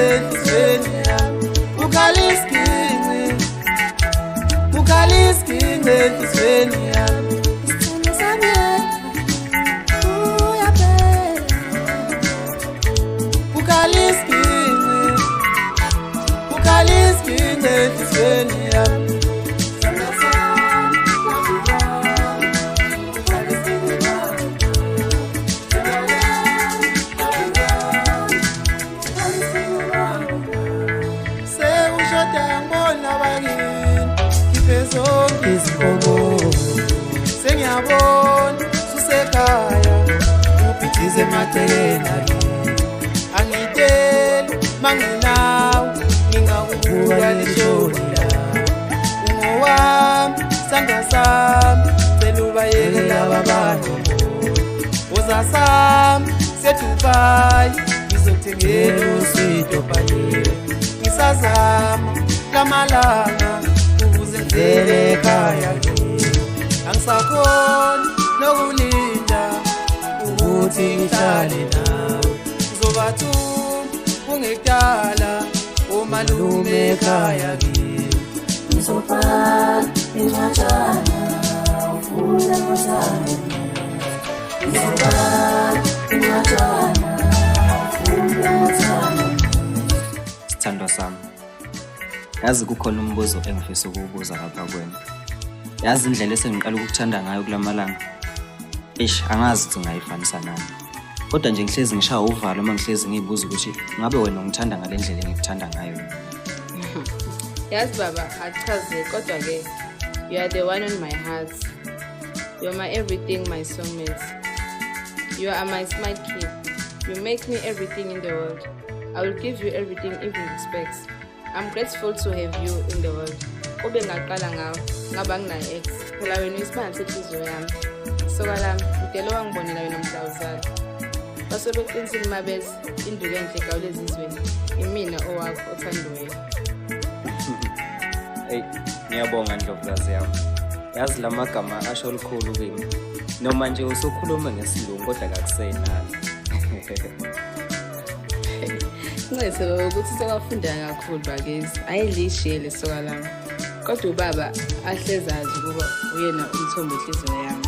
enhlizweni yami. Ukhala isiginci enhlizweni yami. Isithando sami uyaphela. Ukhala isiginci enhlizweni yami. Sengiyabona susekhaya ubhidlize emaceleni angiteli mangenawe ngingakubuka lishoni la ungowami sandla sami cela ubayeke laba bantu uza sami seDubai ngizokuthengela uswidobhalile ngisazama lamalanga ukuze ngivele ekhaya angisakhoni nokulinda ukuthi ngihlale nawe ngizobathuma kungekudala umalume ekhaya kimi ngizobhala incwajana ufuna uthando ngizobhala incwajana ufuna uthando. Sithandwa sami, yazi kukhona umbuzo engifisa ukuwubuza lapha kwena. Yazi indlela esengiqala ukukuthanda ngayo kulamalanga. Angazi ukuthi ngayifanisa nani. Kodwa nje ngihlezi ngishaya uvalo uma ngihlezi ngibuza ukuthi ngabe wena ungithanda ngale ndlela engikuthanda ngayo. Yazi baba, achaze kodwa ke you are the one on my heart. You are my everything, my soulmate. You are my smart kid. You make me everything in the world. I will give you everything, even respect. I'm grateful to have you in the world. Ube ngaqala ngawo ngaba ngina-ex phela wena isibani senhliziyo yami. Soka lami ngidele wangibonela wena mhlawuzala. Basebeqinisile mabezi induku enhle gawulezi izweni. Imina owakho othandiweyo. Hey, ngiyabonga ndlovukazi yami. Yazi lamagama asho likhulu kimi. Noma nje usukhuluma ngesiLungu kodwa akusenani. Ngicela baba ukuthi sewafunda kakhulu bakithi. Ayidlishele soka lami. Kodwa ubaba ahlezazi ukuba uyena umthombo enhliziyo yami.